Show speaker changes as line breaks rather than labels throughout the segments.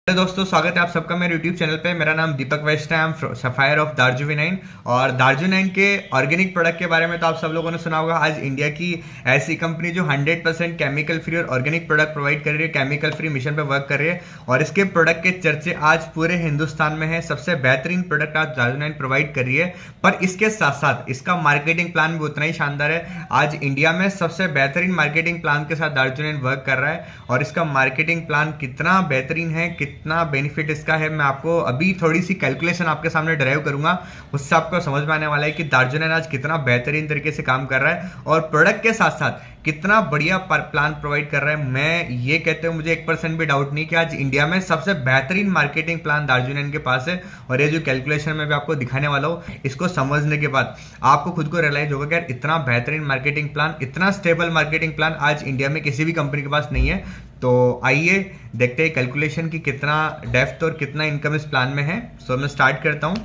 Hello दोस्तों, स्वागत है आप सबका मेरे YouTube चैनल पे। मेरा नाम दीपक वैष्णव है, आई एम सफायर ऑफ दार्जुविनाइन। और दार्जुविनाइन के ऑर्गेनिक प्रोडक्ट के बारे में तो आप सब लोगों ने सुना होगा। आज इंडिया की ऐसी कंपनी जो 100% केमिकल फ्री और ऑर्गेनिक प्रोडक्ट प्रोवाइड कर रही है, केमिकल फ्री मिशन पे वर्क कर रही है। और इसके प्रोडक्ट के चर्चे आज पूरे हिंदुस्तान में है। सबसे बेहतरीन प्रोडक्ट आज दार्जुविनाइन प्रोवाइड कर रही है, पर इसके साथ साथ इसका मार्केटिंग प्लान भी उतना ही शानदार है। आज इंडिया में सबसे बेहतरीन मार्केटिंग प्लान के साथ दार्जुविनाइन वर्क कर रहा है। और इसका मार्केटिंग प्लान कितना बेहतरीन है, कितना बेनिफिट इसका है, मैं आपको अभी थोड़ी सी कैलकुलेशन आपके सामने ड्राइव करूंगा। उससे आपको समझ में आने वाला है कि दार्जुविनाइन आज कितना बेहतरीन तरीके से काम कर रहा है और प्रोडक्ट के साथ साथ कितना बढ़िया प्लान प्रोवाइड कर रहा है। मैं ये कहते हुए मुझे 1% भी डाउट नहीं कि आज इंडिया में सबसे बेहतरीन मार्केटिंग प्लान दार्जुविनाइन के पास है। और ये जो कैलकुलेशन मैं भी आपको दिखाने वाला हूँ, इसको समझने के बाद आपको खुद को रियलाइज होगा कि यार इतना बेहतरीन मार्केटिंग प्लान, इतना स्टेबल मार्केटिंग प्लान आज इंडिया में किसी भी कंपनी के पास नहीं है। तो आइए देखते हैं कैलकुलेशन की कितना डेप्थ और कितना इनकम इस प्लान में है। सो मैं स्टार्ट करता हूँ।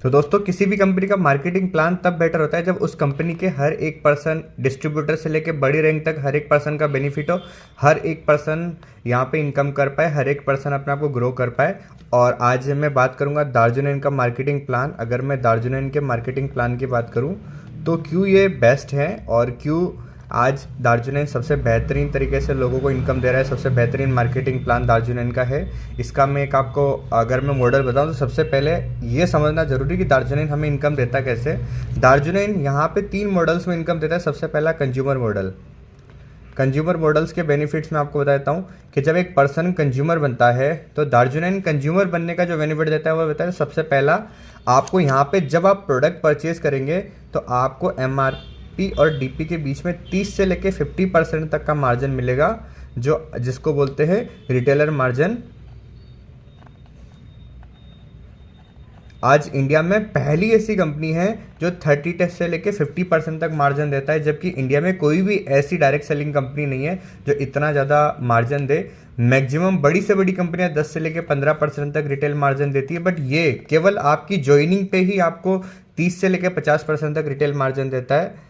तो दोस्तों, किसी भी कंपनी का मार्केटिंग प्लान तब बेटर होता है जब उस कंपनी के हर एक पर्सन, डिस्ट्रीब्यूटर से लेकर बड़ी रैंक तक हर एक पर्सन का बेनिफिट हो, हर एक पर्सन यहाँ पे इनकम कर पाए, हर एक पर्सन अपने आप को ग्रो कर पाए। और आज मैं बात करूँगा दार्जुविनाइन का मार्केटिंग प्लान। अगर मैं दार्जुविनाइन के मार्केटिंग प्लान की बात करूँ तो क्यों ये बेस्ट है और क्यों आज दार्जुविनाइन सबसे बेहतरीन तरीके से लोगों को इनकम दे रहा है, सबसे बेहतरीन मार्केटिंग प्लान दार्जुविनाइन का है। इसका मैं एक आपको अगर मैं मॉडल बताऊं तो सबसे पहले ये समझना जरूरी कि दार्जुविनाइन हमें इनकम देता कैसे। दार्जुविनाइन यहाँ पे 3 मॉडल्स में इनकम देता है। सबसे पहला कंज्यूमर मॉडल। कंज्यूमर मॉडल्स के बेनिफिट्स मैं आपको बता देता हूँ कि जब एक पर्सन कंज्यूमर बनता है तो दार्जुविनाइन कंज्यूमर बनने का जो बेनिफिट देता है वो बताता है। सबसे पहला, आपको यहाँ पे जब आप प्रोडक्ट परचेज करेंगे तो आपको MRP और DP के बीच में 30 से लेके 50% तक का मार्जिन मिलेगा, जो जिसको बोलते हैं रिटेलर मार्जिन। आज इंडिया में पहली ऐसी कंपनी है जो 30 से लेके 50% तक मार्जिन देता है, जबकि इंडिया में कोई भी ऐसी डायरेक्ट सेलिंग कंपनी नहीं है जो इतना ज़्यादा मार्जिन दे। मैक्सिमम बड़ी से बड़ी कंपनियां 10 से लेके 15% तक रिटेल मार्जिन देती है, बट ये केवल आपकी ज्वाइनिंग पे ही आपको 30 से लेके 50% तक रिटेल मार्जिन देता है।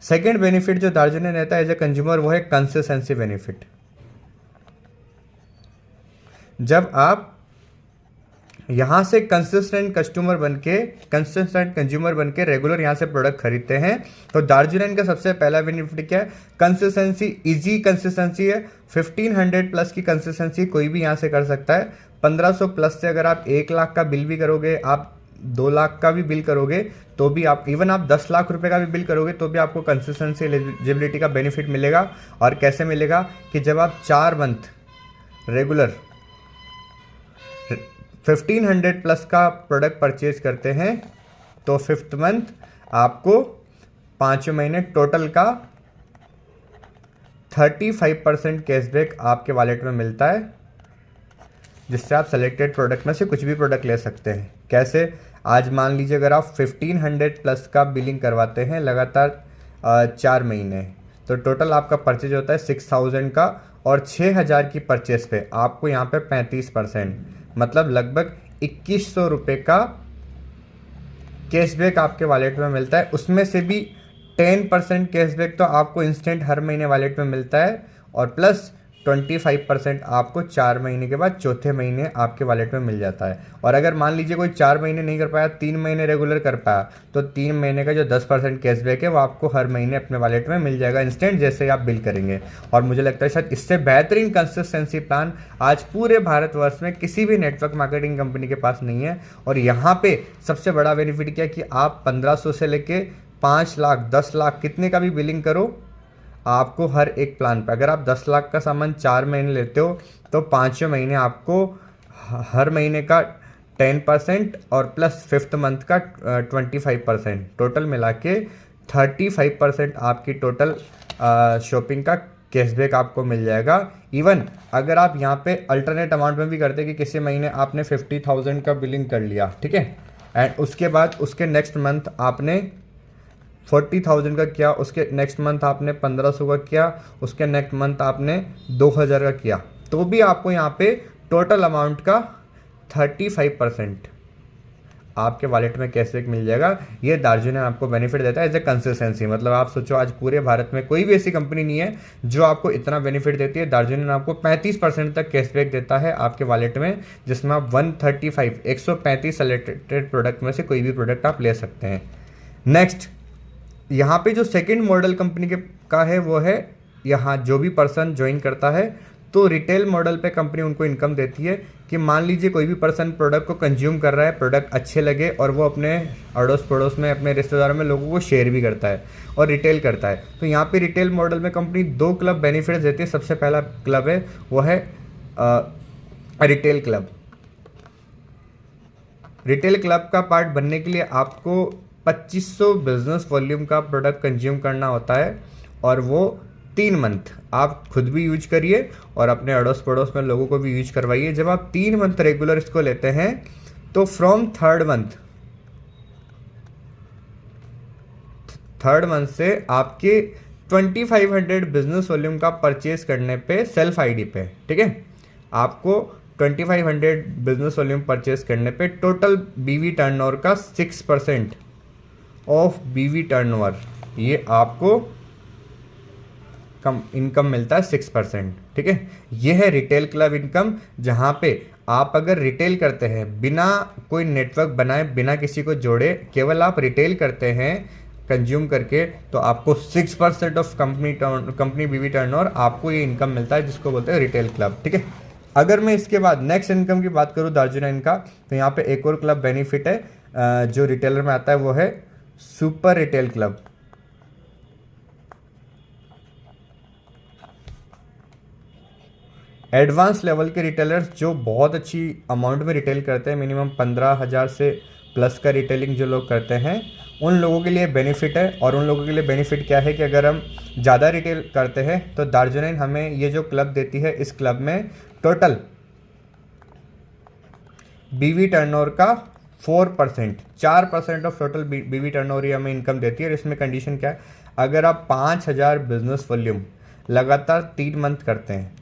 सेकेंड बेनिफिट जो दार्जुविनाइन देता है एज ए कंज्यूमर वो है कंसिस्टेंसी बेनिफिट। जब आप यहाँ से कंसिस्टेंट कंज्यूमर बन के रेगुलर यहाँ से प्रोडक्ट खरीदते हैं तो दार्जुविनाइन का सबसे पहला बेनिफिट क्या है? कंसिस्टेंसी। इजी कंसिस्टेंसी है। 1500 प्लस की कंसिस्टेंसी कोई भी यहाँ से कर सकता है। 1500 प्लस से अगर आप 1 लाख का बिल भी करोगे, आप 2 लाख का भी बिल करोगे तो भी आप, इवन आप 10 लाख रुपए का भी बिल करोगे तो भी आपको कंसिस्टेंसी एलिजिबिलिटी का बेनिफिट मिलेगा। और कैसे मिलेगा कि जब आप 4 मंथ रेगुलर 1500 प्लस का प्रोडक्ट परचेज करते हैं तो 5th मंथ आपको 5 महीने टोटल का 35% कैशबैक आपके वॉलेट में मिलता है, जिससे आप सेलेक्टेड प्रोडक्ट में से कुछ भी प्रोडक्ट ले सकते हैं। कैसे? आज मान लीजिए अगर आप 1500 प्लस का बिलिंग करवाते हैं लगातार 4 महीने, तो टोटल आपका परचेज होता है 6000 का, और 6000 की परचेज पे आपको यहाँ पे 35%, मतलब लगभग 2100 रुपये का कैशबैक आपके वॉलेट में मिलता है। उसमें से भी 10% कैशबैक तो आपको इंस्टेंट हर महीने वॉलेट में मिलता है, और प्लस 25% आपको 4 महीने के बाद चौथे महीने आपके वॉलेट में मिल जाता है। और अगर मान लीजिए कोई 4 महीने नहीं कर पाया, 3 महीने रेगुलर कर पाया, तो 3 महीने का जो 10% कैशबैक है वो आपको हर महीने अपने वॉलेट में मिल जाएगा इंस्टेंट, जैसे ही आप बिल करेंगे। और मुझे लगता है शायद इससे बेहतरीन कंसिस्टेंसी प्लान आज पूरे भारतवर्ष में किसी भी नेटवर्क मार्केटिंग कंपनी के पास नहीं है। और यहाँ पे सबसे बड़ा बेनिफिट क्या है कि आप 1500 से लेके 5 लाख 10 लाख कितने का भी बिलिंग करो, आपको हर एक प्लान पे, अगर आप 10 लाख का सामान 4 महीने लेते हो तो 5 महीने आपको हर महीने का 10% और प्लस 5th मंथ का 25%, टोटल मिला के 35% आपकी टोटल शॉपिंग का कैशबैक आपको मिल जाएगा। इवन अगर आप यहाँ पे अल्टरनेट अमाउंट में भी करते कि किसी महीने आपने 50,000 का बिलिंग कर लिया, ठीक है, एंड उसके बाद उसके नेक्स्ट मंथ आपने 40,000 का किया, उसके नेक्स्ट मंथ आपने 1500 का किया, उसके नेक्स्ट मंथ आपने 2000 का किया, तो भी आपको यहाँ पे टोटल अमाउंट का 35% आपके वॉलेट में कैशबैक मिल जाएगा। ये दार्जिलिंग आपको बेनिफिट देता है एज ए कंसिस्टेंसी। मतलब आप सोचो आज पूरे भारत में कोई भी ऐसी कंपनी नहीं है जो आपको इतना बेनिफिट देती है। दार्जिलिंग आपको 35% तक कैशबैक देता है आपके वॉलेट में, जिसमें आप 135 सेलेक्टेड प्रोडक्ट में से कोई भी प्रोडक्ट आप ले सकते हैं। नेक्स्ट, यहाँ पे जो सेकेंड मॉडल कंपनी का है वो है, यहाँ जो भी पर्सन ज्वाइन करता है तो रिटेल मॉडल पे कंपनी उनको इनकम देती है कि मान लीजिए कोई भी पर्सन प्रोडक्ट को कंज्यूम कर रहा है, प्रोडक्ट अच्छे लगे और वो अपने अड़ोस पड़ोस में, अपने रिश्तेदारों में लोगों को शेयर भी करता है और रिटेल करता है। तो यहाँ पे रिटेल मॉडल में कंपनी 2 क्लब बेनिफिट्स देती है। सबसे पहला क्लब है वो है रिटेल क्लब। रिटेल क्लब का पार्ट बनने के लिए आपको 2500 बिजनेस वॉल्यूम का प्रोडक्ट कंज्यूम करना होता है और वो 3 मंथ आप खुद भी यूज करिए और अपने अड़ोस पड़ोस में लोगों को भी यूज करवाइए। जब आप 3 मंथ रेगुलर इसको लेते हैं तो फ्रॉम थर्ड मंथ से आपके 2500 बिजनेस वॉल्यूम का परचेज करने पे सेल्फ आईडी पे, ठीक है, आपको 2500 बिजनेस वॉल्यूम परचेज करने पे टोटल बीवी टर्नओवर का 6% ऑफ बीवी टर्नओवर ये आपको कम इनकम मिलता है 6%, ठीक है। ये है रिटेल क्लब इनकम, जहाँ पे आप अगर रिटेल करते हैं बिना कोई नेटवर्क बनाए, बिना किसी को जोड़े, केवल आप रिटेल करते हैं कंज्यूम करके, तो आपको 6% ऑफ कंपनी बीवी टर्नओवर आपको ये इनकम मिलता है, जिसको बोलते हैं रिटेल क्लब, ठीक है। अगर मैं इसके बाद नेक्स्ट इनकम की बात करूँ दार्जिलिंग का, तो यहाँ पे एक और क्लब बेनिफिट है जो रिटेलर में आता है, वो है super retail club. Advance level के रिटेलर्स जो बहुत अच्छी अमाउंट में रिटेल करते हैं, मिनिमम 15,000 से प्लस का रिटेलिंग जो लोग करते हैं, उन लोगों के लिए बेनिफिट है। और उन लोगों के लिए बेनिफिट क्या है कि अगर हम ज़्यादा रिटेल करते हैं तो दार्जिलिंग हमें ये जो क्लब देती है, इस क्लब में टोटल बीवी टर्नओवर का 4% ऑफ टोटल बीवी टर्नओवर हमें इनकम देती है। और इसमें कंडीशन क्या है, अगर आप 5000 बिजनेस वॉल्यूम लगातार 3 मंथ करते हैं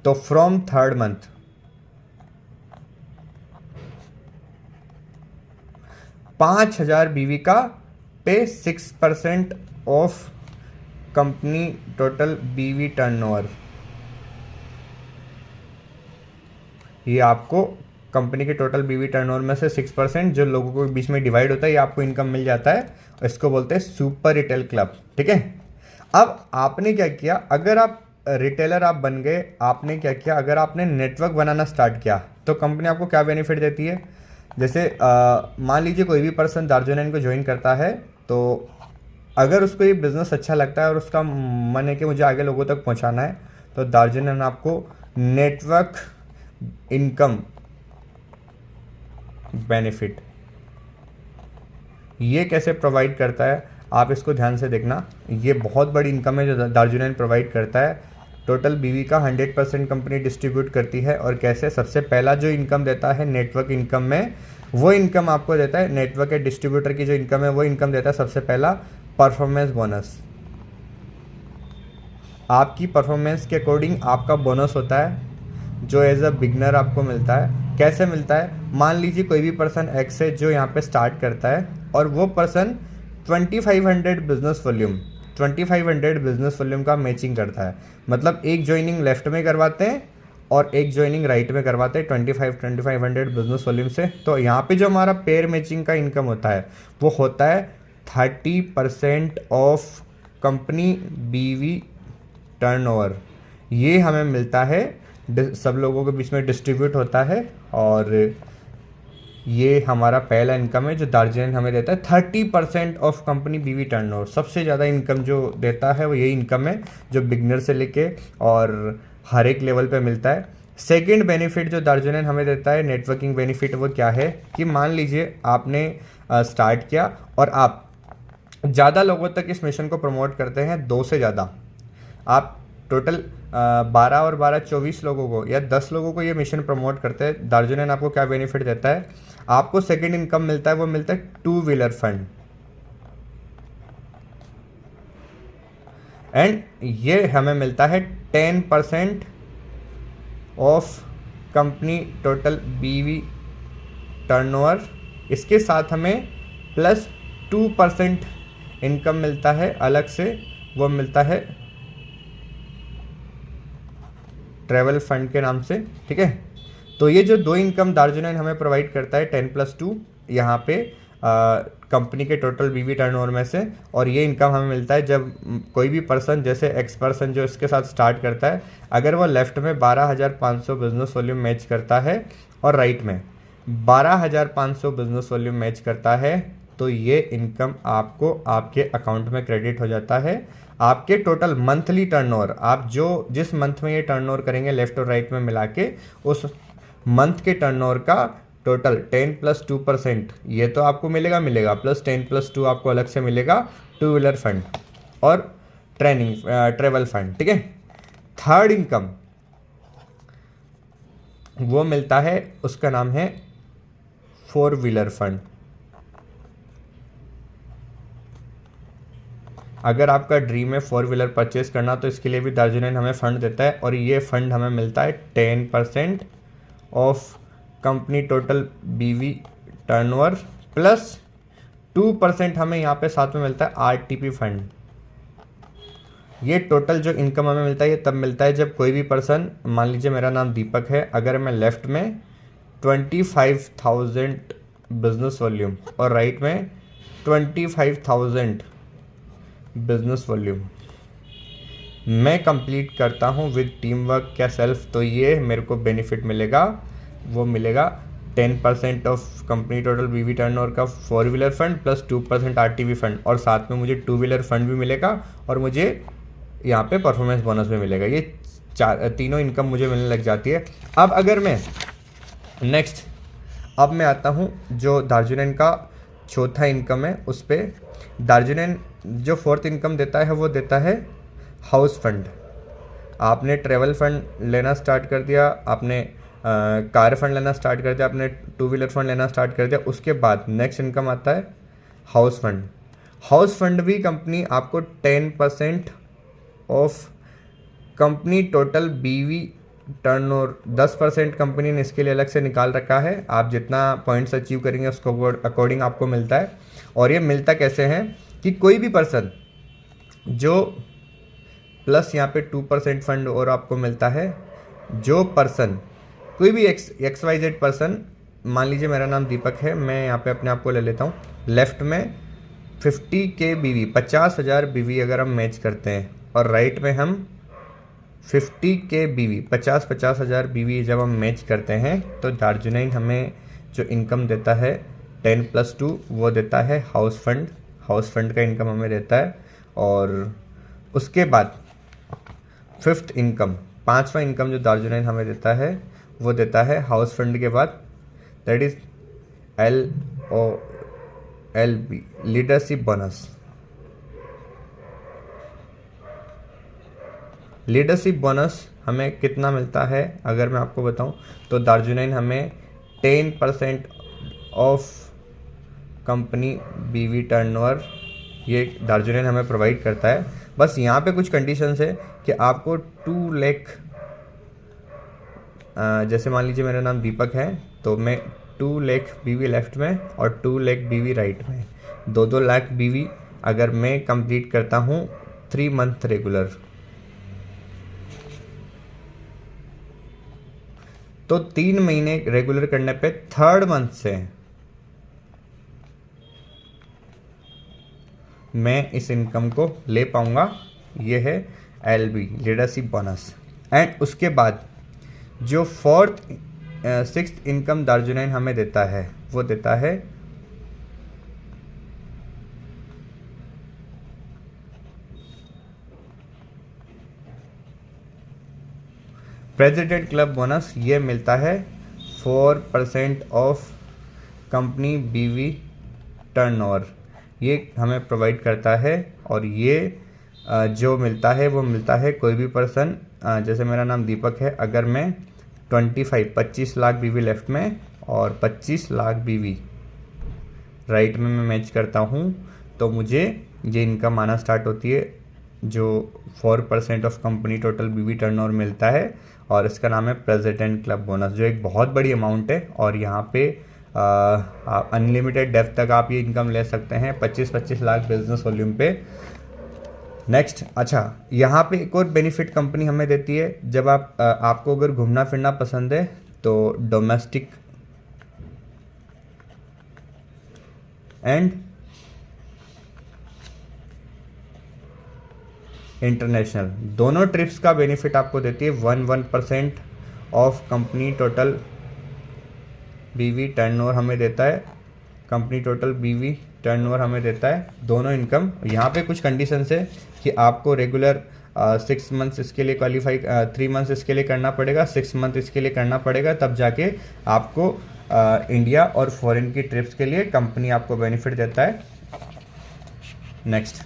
तो फ्रॉम थर्ड मंथ 5000 बीवी का पे 6% ऑफ कंपनी टोटल बीवी टर्नओवर, ये आपको कंपनी के टोटल बीवी टर्नओवर में से 6% जो लोगों को बीच में डिवाइड होता है, ये आपको इनकम मिल जाता है। इसको बोलते हैं सुपर रिटेल क्लब, ठीक है। अब आपने क्या किया, अगर आप रिटेलर आप बन गए, आपने क्या किया, अगर आपने नेटवर्क बनाना स्टार्ट किया तो कंपनी आपको क्या बेनिफिट देती है। जैसे मान लीजिए कोई भी पर्सन दार्जिलिंग को ज्वाइन करता है, तो अगर उसको ये बिज़नेस अच्छा लगता है और उसका मन है कि मुझे आगे लोगों तक पहुंचाना है, तो दार्जिलिंग आपको नेटवर्क इनकम बेनिफिट ये कैसे प्रोवाइड करता है, आप इसको ध्यान से देखना। ये बहुत बड़ी इनकम है जो दार्जिलिंग प्रोवाइड करता है। टोटल बीवी का 100% कंपनी डिस्ट्रीब्यूट करती है। और कैसे, सबसे पहला जो इनकम देता है नेटवर्क इनकम में, वो इनकम आपको देता है, नेटवर्क के डिस्ट्रीब्यूटर की जो इनकम है वो इनकम देता है सबसे पहला परफॉर्मेंस बोनस। आपकी परफॉर्मेंस के अकॉर्डिंग आपका बोनस होता है जो एज अ बिगनर आपको मिलता है। कैसे मिलता है, मान लीजिए कोई भी पर्सन एक्स है जो यहाँ पे स्टार्ट करता है और वो पर्सन 2500 बिजनेस वॉल्यूम का मैचिंग करता है। मतलब एक ज्वाइनिंग लेफ्ट में करवाते हैं और एक ज्वाइनिंग राइट में करवाते हैं 2500 बिजनेस वॉल्यूम से। तो यहाँ पे जो हमारा पेयर मैचिंग का इनकम होता है वो होता है 30% ऑफ कंपनी बीवी टर्नओवर। ये हमें मिलता है, सब लोगों के बीच में डिस्ट्रीब्यूट होता है। और ये हमारा पहला इनकम है जो दार्जिलिंग हमें देता है 30% ऑफ कंपनी बीवी टर्नओवर। सबसे ज़्यादा इनकम जो देता है वो यही इनकम है जो बिगनर से लेके और हर एक लेवल पे मिलता है। सेकंड बेनिफिट जो दार्जिलिंग हमें देता है नेटवर्किंग बेनिफिट, वो क्या है कि मान लीजिए आपने स्टार्ट किया और आप ज़्यादा लोगों तक इस मिशन को प्रमोट करते हैं, 2 से ज़्यादा, आप टोटल 12 और 12 24 लोगों को या 10 लोगों को ये मिशन प्रमोट करते हैं। दार्जिलिंग आपको क्या बेनिफिट देता है, आपको सेकंड इनकम मिलता है, वो मिलता है 2 व्हीलर फंड। एंड ये हमें मिलता है 10% ऑफ कंपनी टोटल बीवी टर्नओवर, इसके साथ हमें प्लस 2% इनकम मिलता है अलग से, वो मिलता है ट्रैवल फंड के नाम से, ठीक है। तो ये जो 2 इनकम दार्जिलिंग हमें प्रोवाइड करता है 10+2 यहाँ पे कंपनी के टोटल बीवी टर्नओवर में से, और ये इनकम हमें मिलता है जब कोई भी पर्सन, जैसे एक्स पर्सन जो इसके साथ स्टार्ट करता है, अगर वो लेफ्ट में 12,500 बिजनेस वॉल्यूम मैच करता है और राइट में 12,500 बिजनेस वॉल्यूम मैच करता है, तो ये इनकम आपको आपके अकाउंट में क्रेडिट हो जाता है। आपके टोटल मंथली टर्नओवर, आप जो जिस मंथ में ये टर्नओवर करेंगे लेफ्ट और राइट में मिला के, उस मंथ के टर्नओवर का टोटल 10+2% ये तो आपको मिलेगा प्लस 10+2 आपको अलग से मिलेगा 2 व्हीलर फंड और ट्रेवल फंड, ठीक है। थर्ड इनकम वो मिलता है, उसका नाम है 4 व्हीलर फंड। अगर आपका ड्रीम है 4 व्हीलर परचेज करना, तो इसके लिए भी दार्जिलिंग हमें फ़ंड देता है, और ये फ़ंड हमें मिलता है 10% ऑफ कंपनी टोटल बीवी टर्नओवर प्लस 2% हमें यहाँ पे साथ में मिलता है आरटीपी फंड। ये टोटल जो इनकम हमें मिलता है ये तब मिलता है जब कोई भी पर्सन, मान लीजिए मेरा नाम दीपक है, अगर मैं लेफ़्ट में 25,000 बिजनेस वॉल्यूम और राइट में 25,000 बिजनेस वॉल्यूम मैं कंप्लीट करता हूँ विद टीम वर्क क्या सेल्फ, तो ये मेरे को बेनिफिट मिलेगा, वो मिलेगा 10% ऑफ कंपनी टोटल बीवी टर्नओवर का 4 wheeler fund plus 2% RTV fund, और साथ में मुझे 2 व्हीलर फंड भी मिलेगा, और मुझे यहाँ पे परफॉर्मेंस बोनस भी मिलेगा। ये तीनों इनकम मुझे मिलने लग जाती है। अब अगर मैं नेक्स्ट, अब मैं आता हूँ जो दार्जिलिंग का चौथा इनकम है उस पर। दार्जिलिंग जो 4th इनकम देता है वो देता है हाउस फंड। आपने ट्रैवल फंड लेना स्टार्ट कर दिया, आपने कार फंड लेना स्टार्ट कर दिया, आपने 2 व्हीलर फंड लेना स्टार्ट कर दिया, उसके बाद नेक्स्ट इनकम आता है हाउस फंड। हाउस फंड भी कंपनी आपको 10% ऑफ कंपनी टोटल बीवी टर्नओवर, 10% कंपनी ने इसके लिए अलग से निकाल रखा है। आप जितना पॉइंट्स अचीव करेंगे उसको अकॉर्डिंग आपको मिलता है। और ये मिलता कैसे है कि कोई भी पर्सन जो प्लस यहाँ पे 2% फंड और आपको मिलता है, जो पर्सन कोई भी XYZ पर्सन, मान लीजिए मेरा नाम दीपक है, मैं यहाँ पे अपने आप को ले लेता हूँ, लेफ्ट में 50K बीवी 50,000 बीवी अगर हम मैच करते हैं, और राइट में हम 50K बीवी 50,000 बीवी जब हम मैच करते हैं, तो दार्जिलिंग हमें जो इनकम देता है 10+2 वो देता है हाउस फंड। हाउस फंड का इनकम हमें देता है। और उसके बाद 5th इनकम, 5वां इनकम जो दार्जिलिंग हमें देता है वो देता है हाउस फंड के बाद, that is LOLB, leadership bonus. Leadership bonus हमें कितना मिलता है अगर मैं आपको बताऊं, तो दार्जिलिंग हमें 10% ऑफ कंपनी बीवी टर्नओवर ये दार्जिलिंग हमें प्रोवाइड करता है। बस यहाँ पे कुछ कंडीशंस है कि आपको 2 लाख, जैसे मान लीजिए मेरा नाम दीपक है, तो मैं 2 लाख बीवी लेफ्ट में और 2 लाख बीवी राइट में, 2-2 लाख बीवी अगर मैं कंप्लीट करता हूँ 3 मंथ रेगुलर, तो 3 महीने रेगुलर करने पे 3rd मंथ से मैं इस इनकम को ले पाऊंगा। ये है LB, लीडरशिप बोनस। एंड उसके बाद जो 6th इनकम दार्जिलिंग हमें देता है वो देता है प्रेसिडेंट क्लब बोनस। ये मिलता है 4% ऑफ कंपनी बीवी टर्नओवर, ये हमें प्रोवाइड करता है। और ये जो मिलता है वो मिलता है कोई भी पर्सन, जैसे मेरा नाम दीपक है, अगर मैं 25 लाख बीवी लेफ्ट में और 25 लाख बीवी राइट में मैं मैच करता हूँ, तो मुझे ये इनकम आना स्टार्ट होती है, जो 4% ऑफ कंपनी टोटल बीवी टर्नओवर मिलता है, और इसका नाम है प्रेसिडेंट क्लब बोनस, जो एक बहुत बड़ी अमाउंट है। और यहाँ पे अनलिमिटेड डेप्थ तक आप ये इनकम ले सकते हैं 25-25 लाख बिजनेस वॉल्यूम पे। नेक्स्ट, अच्छा यहाँ पे एक और बेनिफिट कंपनी हमें देती है, जब आपको अगर घूमना फिरना पसंद है तो डोमेस्टिक एंड इंटरनेशनल दोनों ट्रिप्स का बेनिफिट आपको देती है। 1% ऑफ कंपनी टोटल बीवी टर्नओवर हमें देता है, कंपनी टोटल बीवी टर्नओवर हमें देता है दोनों इनकम। यहाँ पे कुछ कंडीशंस है कि आपको रेगुलर 6 मंथ्स इसके लिए क्वालिफाई, 3 मंथ्स इसके लिए करना पड़ेगा, 6 मंथ इसके लिए करना पड़ेगा, तब जाके आपको इंडिया और फॉरेन की ट्रिप्स के लिए कंपनी आपको बेनिफिट देता है। नेक्स्ट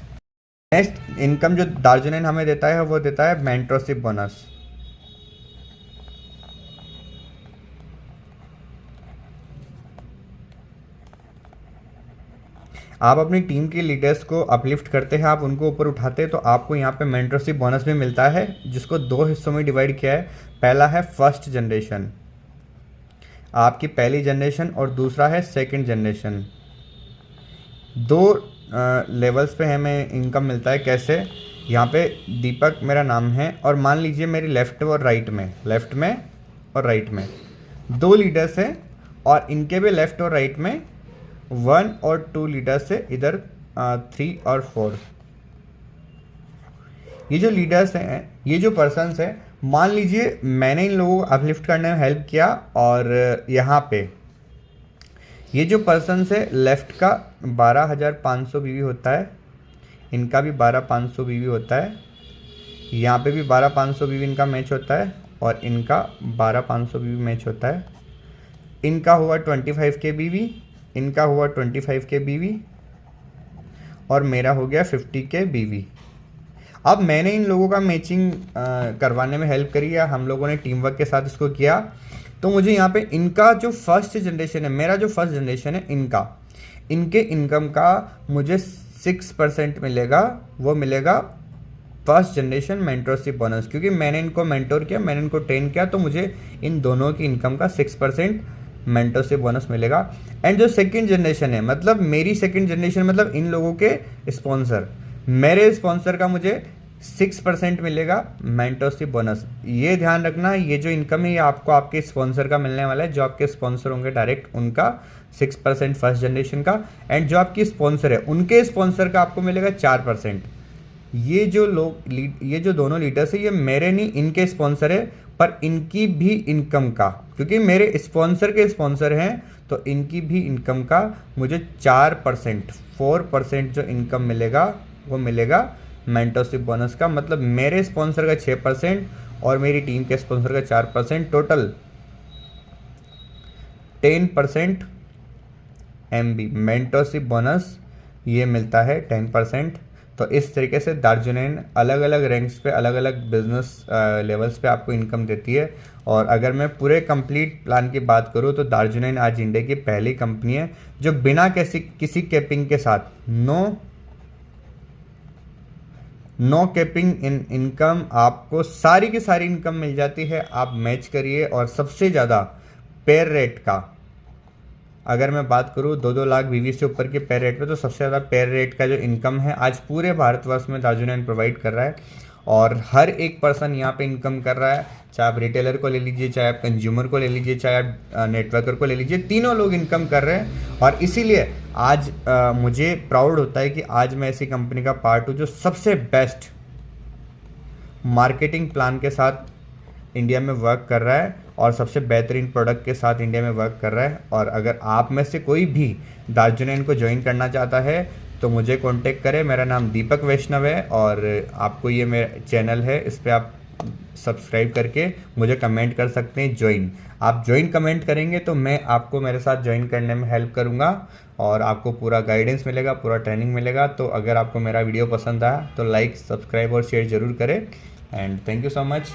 इनकम जो दार्जिलिंग हमें देता है वो देता है मेंटरशिप बोनस। आप अपनी टीम के लीडर्स को अपलिफ्ट करते हैं, आप उनको ऊपर उठाते हैं, तो आपको यहाँ पे मेंटरशिप बोनस भी मिलता है, जिसको 2 हिस्सों में डिवाइड किया है। पहला है फर्स्ट जनरेशन, आपकी पहली जनरेशन, और दूसरा है सेकंड जनरेशन। 2 लेवल्स पे हमें इनकम मिलता है। कैसे? यहाँ पे दीपक मेरा नाम है और मान लीजिए मेरी लेफ्ट और राइट में 2 लीडर्स हैं और इनके भी लेफ्ट और राइट में 1 और 2 लीडर्स है, इधर 3 और 4। ये जो लीडर्स हैं, ये जो पर्सन्स हैं, मान लीजिए मैंने इन लोगों को अपलिफ्ट करने में हेल्प किया और यहाँ पे ये जो पर्सन्स है, लेफ़्ट का 12,500 बीवी होता है, इनका भी 12,500 बीवी होता है, यहाँ पे भी 12,500 बीवी इनका मैच होता है और इनका 12,500 बीवी मैच होता है। इनका हुआ 25 के बीवी, इनका हुआ 25 के बीवी और मेरा हो गया 50 के बीवी। अब मैंने इन लोगों का मैचिंग करवाने में हेल्प करी, या हम लोगों ने टीम वर्क के साथ इसको किया, तो मुझे यहाँ पे इनका जो फर्स्ट जनरेशन है, मेरा जो फर्स्ट जनरेशन है, इनके इनकम का मुझे 6% मिलेगा। वो मिलेगा फर्स्ट जनरेशन मेंटरशिप बोनस, क्योंकि मैंने इनको मेंटोर किया, मैंने इनको ट्रेन किया, तो मुझे इन दोनों की इनकम का 6% मेंटरशिप बोनस मिलेगा। एंड जो सेकंड जनरेशन है, मतलब मेरी सेकंड जनरेशन, मतलब इन लोगों के स्पॉन्सर, मेरे स्पॉन्सर का मुझे 6% मिलेगा मेंटरशिप बोनस। ये ध्यान रखना, ये जो इनकम है ये आपको आपके स्पॉन्सर का मिलने वाला है। जो आपके स्पॉन्सर होंगे डायरेक्ट, उनका 6% फर्स्ट जनरेशन का, एंड जो आपकी स्पॉन्सर है उनके स्पॉन्सर का आपको मिलेगा 4%। ये जो दोनों लीडर्स है, ये मेरे नहीं, इनके स्पॉन्सर है, पर इनकी भी इनकम का, क्योंकि मेरे स्पॉन्सर के स्पॉन्सर हैं, तो इनकी भी इनकम का मुझे 4% जो इनकम मिलेगा वो मिलेगा मेंटरशिप बोनस का। मतलब मेरे स्पॉन्सर का 6% और मेरी टीम के स्पॉन्सर का 4%, टोटल 10% MB मेंटरशिप बोनस ये मिलता है 10%। तो इस तरीके से दार्जिलिंग अलग अलग रैंक्स पे, अलग अलग बिजनेस लेवल्स पे आपको इनकम देती है। और अगर मैं पूरे कंप्लीट प्लान की बात करूँ तो दार्जिलिंग आज इंडिया की पहली कंपनी है जो बिना किसी कैपिंग के साथ, नो कैपिंग इन इनकम, आपको सारी की सारी इनकम मिल जाती है। आप मैच करिए। और सबसे ज़्यादा पेयर रेट का अगर मैं बात करूँ 2-2 लाख बीवी से ऊपर के पेयर रेट पे, तो सबसे ज़्यादा पेयर रेट का जो इनकम है आज पूरे भारतवर्ष में दार्जिलिंग प्रोवाइड कर रहा है। और हर एक पर्सन यहाँ पे इनकम कर रहा है, चाहे आप रिटेलर को ले लीजिए, चाहे आप कंज्यूमर को ले लीजिए, चाहे आप नेटवर्कर को ले लीजिए, तीनों लोग इनकम कर रहे हैं। और इसीलिए आज मुझे प्राउड होता है कि आज मैं ऐसी कंपनी का पार्ट हूँ जो सबसे बेस्ट मार्केटिंग प्लान के साथ इंडिया में वर्क कर रहा है और सबसे बेहतरीन प्रोडक्ट के साथ इंडिया में वर्क कर रहा है। और अगर आप में से कोई भी दार्जिलिंग को ज्वाइन करना चाहता है तो मुझे कांटेक्ट करें। मेरा नाम दीपक वैष्णव है और आपको ये मेरा चैनल है, इस पर आप सब्सक्राइब करके मुझे कमेंट कर सकते हैं ज्वाइन। आप ज्वाइन कमेंट करेंगे तो मैं आपको मेरे साथ ज्वाइन करने में हेल्प करूँगा और आपको पूरा गाइडेंस मिलेगा, पूरा ट्रेनिंग मिलेगा। तो अगर आपको मेरा वीडियो पसंद आया तो लाइक, सब्सक्राइब और शेयर ज़रूर करें। And thank you so much.